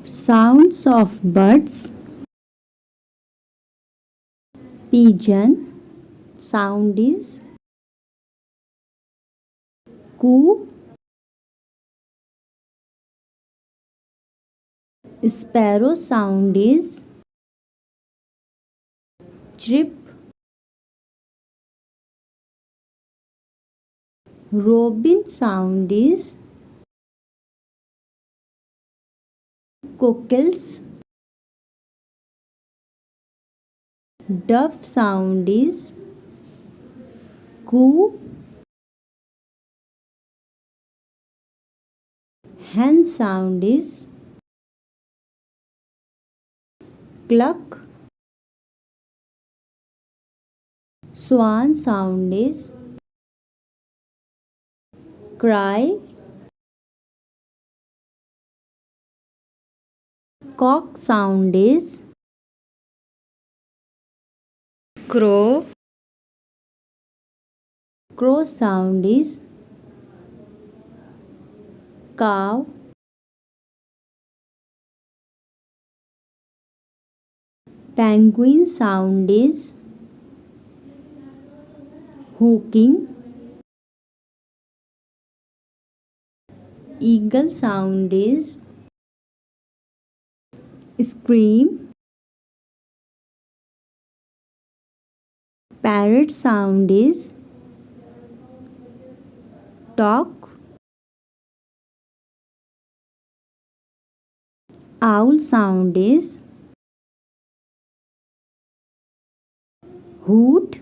Sounds of birds. Pigeon. Sound is coo. Sparrow. Sound is chirp. Robin. Sound is cockles. Dove. Sound is coo. Hen. Sound is cluck. Swan. Sound is cry. Cock. Sound is crow. Crow. Sound is cow. Penguin. Sound is hooking. Eagle. Sound is scream. Parrot. Sound is talk. Owl. Sound is hoot.